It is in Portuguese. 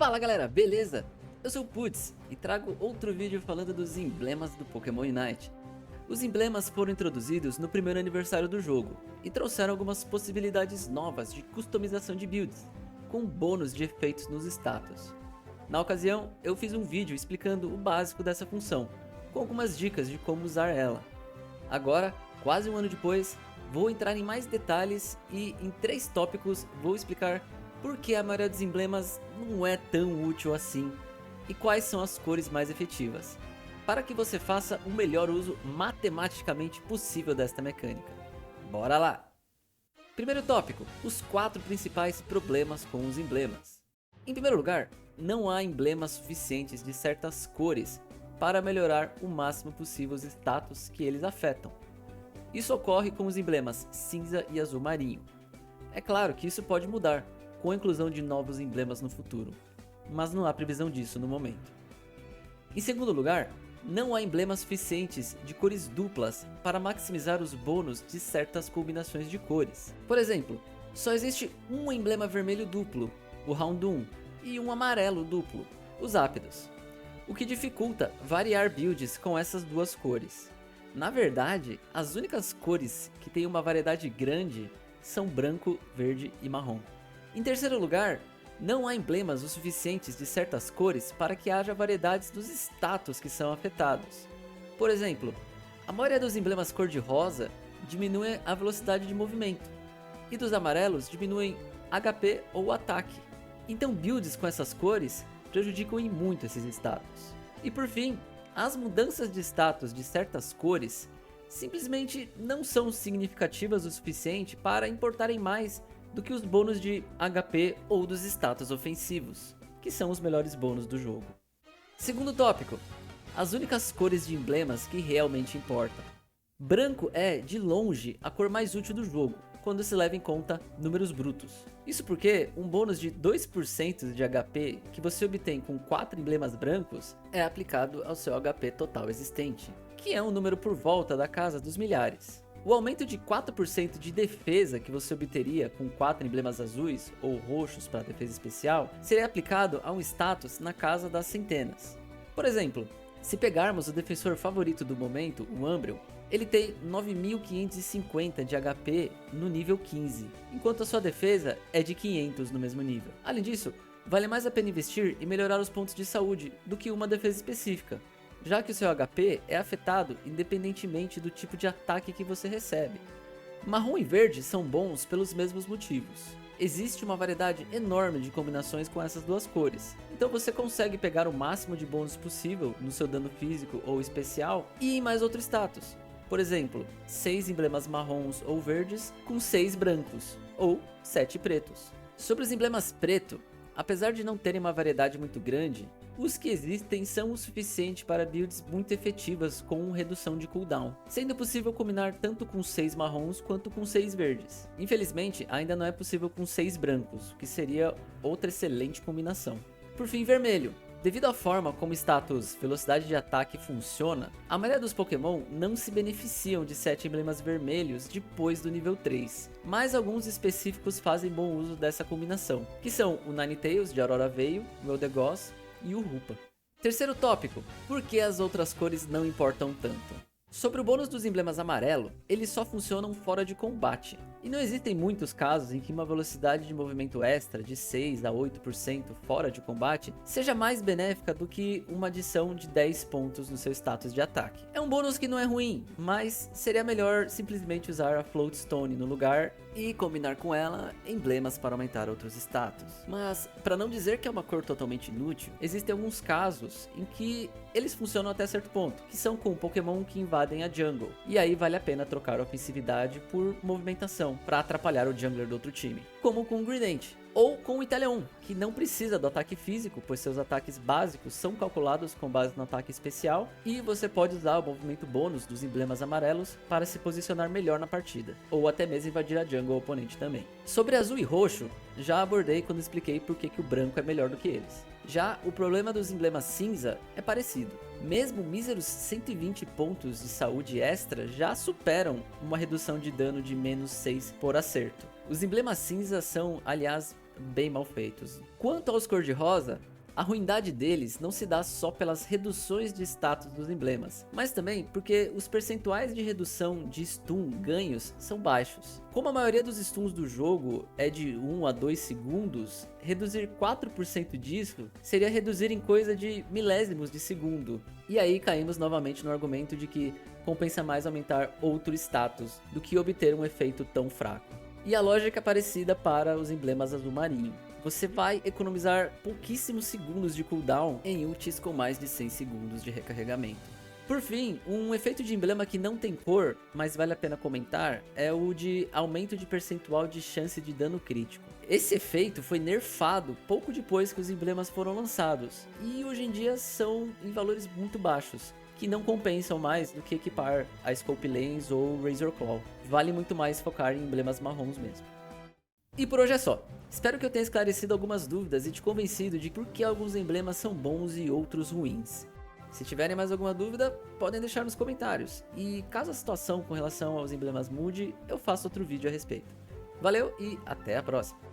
Fala galera, beleza? Eu sou o Putz e trago outro vídeo falando dos emblemas do Pokémon Unite. Os emblemas foram introduzidos no primeiro aniversário do jogo e trouxeram algumas possibilidades novas de customização de builds, com bônus de efeitos nos status. Na ocasião, eu fiz um vídeo explicando o básico dessa função, com algumas dicas de como usar ela. Agora, quase um ano depois, vou entrar em mais detalhes e em 3 tópicos vou explicar por que a maioria dos emblemas não é tão útil assim e quais são as cores mais efetivas, para que você faça o melhor uso matematicamente possível desta mecânica. Bora lá! Primeiro tópico, os 4 principais problemas com os emblemas. Em primeiro lugar, não há emblemas suficientes de certas cores para melhorar o máximo possível os status que eles afetam. Isso ocorre com os emblemas cinza e azul marinho. É claro que isso pode mudar com a inclusão de novos emblemas no futuro, mas não há previsão disso no momento. Em segundo lugar, não há emblemas suficientes de cores duplas para maximizar os bônus de certas combinações de cores. Por exemplo, só existe um emblema vermelho duplo, o Houndoom, e um amarelo duplo, os Zapdos, o que dificulta variar builds com essas duas cores. Na verdade, as únicas cores que têm uma variedade grande são branco, verde e marrom. Em terceiro lugar, não há emblemas o suficientes de certas cores para que haja variedades dos status que são afetados. Por exemplo, a maioria dos emblemas cor-de-rosa diminui a velocidade de movimento, e dos amarelos diminuem HP ou ataque. Então builds com essas cores prejudicam em muito esses status. E por fim, as mudanças de status de certas cores simplesmente não são significativas o suficiente para importarem mais do que os bônus de HP ou dos status ofensivos, que são os melhores bônus do jogo. Segundo tópico, as únicas cores de emblemas que realmente importam. Branco é, de longe, a cor mais útil do jogo, quando se leva em conta números brutos. Isso porque um bônus de 2% de HP que você obtém com 4 emblemas brancos é aplicado ao seu HP total existente, que é um número por volta da casa dos milhares. O aumento de 4% de defesa que você obteria com 4 emblemas azuis ou roxos para defesa especial seria aplicado a um status na casa das centenas. Por exemplo, se pegarmos o defensor favorito do momento, o Umbreon, ele tem 9.550 de HP no nível 15, enquanto a sua defesa é de 500 no mesmo nível. Além disso, vale mais a pena investir em melhorar os pontos de saúde do que uma defesa específica, já que o seu HP é afetado independentemente do tipo de ataque que você recebe. Marrom e verde são bons pelos mesmos motivos. Existe uma variedade enorme de combinações com essas duas cores, então você consegue pegar o máximo de bônus possível no seu dano físico ou especial e em mais outro status. Por exemplo, 6 emblemas marrons ou verdes com 6 brancos, ou 7 pretos. Sobre os emblemas preto, apesar de não terem uma variedade muito grande, os que existem são o suficiente para builds muito efetivas com redução de cooldown, sendo possível combinar tanto com 6 marrons quanto com 6 verdes. Infelizmente, ainda não é possível com 6 brancos, que seria outra excelente combinação. Por fim, vermelho. Devido à forma como o status velocidade de ataque funciona, a maioria dos Pokémon não se beneficiam de 7 emblemas vermelhos depois do nível 3, mas alguns específicos fazem bom uso dessa combinação, que são o Ninetales de Aurora Veil, o Eldegoss e o Hoopa. Terceiro tópico, por que as outras cores não importam tanto? Sobre o bônus dos emblemas amarelo, eles só funcionam fora de combate, e não existem muitos casos em que uma velocidade de movimento extra de 6 a 8% fora de combate seja mais benéfica do que uma adição de 10 pontos no seu status de ataque. É um bônus que não é ruim, mas seria melhor simplesmente usar a Float Stone no lugar e combinar com ela emblemas para aumentar outros status. Mas, para não dizer que é uma cor totalmente inútil, existem alguns casos em que eles funcionam até certo ponto, que são com Pokémon que invadem a jungle, e aí vale a pena trocar a ofensividade por movimentação, para atrapalhar o jungler do outro time, como com o Greedent, ou com o Inteleon, que não precisa do ataque físico, pois seus ataques básicos são calculados com base no ataque especial, e você pode usar o movimento bônus dos emblemas amarelos para se posicionar melhor na partida, ou até mesmo invadir a jungle oponente também. Sobre azul e roxo, já abordei quando expliquei por que o branco é melhor do que eles. Já o problema dos emblemas cinza é parecido. Mesmo míseros 120 pontos de saúde extra já superam uma redução de dano de menos 6 por acerto. Os emblemas cinza são, aliás, bem mal feitos. Quanto aos cor-de-rosa, a ruindade deles não se dá só pelas reduções de status dos emblemas, mas também porque os percentuais de redução de stun ganhos são baixos. Como a maioria dos stuns do jogo é de 1 a 2 segundos, reduzir 4% disso seria reduzir em coisa de milésimos de segundo. E aí caímos novamente no argumento de que compensa mais aumentar outro status do que obter um efeito tão fraco. E a lógica é parecida para os emblemas azul marinho. Você vai economizar pouquíssimos segundos de cooldown em ultis com mais de 100 segundos de recarregamento. Por fim, um efeito de emblema que não tem cor, mas vale a pena comentar, é o de aumento de percentual de chance de dano crítico. Esse efeito foi nerfado pouco depois que os emblemas foram lançados, e hoje em dia são em valores muito baixos, que não compensam mais do que equipar a Scope Lens ou Razor Claw. Vale muito mais focar em emblemas marrons mesmo. E por hoje é só. Espero que eu tenha esclarecido algumas dúvidas e te convencido de por que alguns emblemas são bons e outros ruins. Se tiverem mais alguma dúvida, podem deixar nos comentários. E caso a situação com relação aos emblemas mude, eu faço outro vídeo a respeito. Valeu e até a próxima!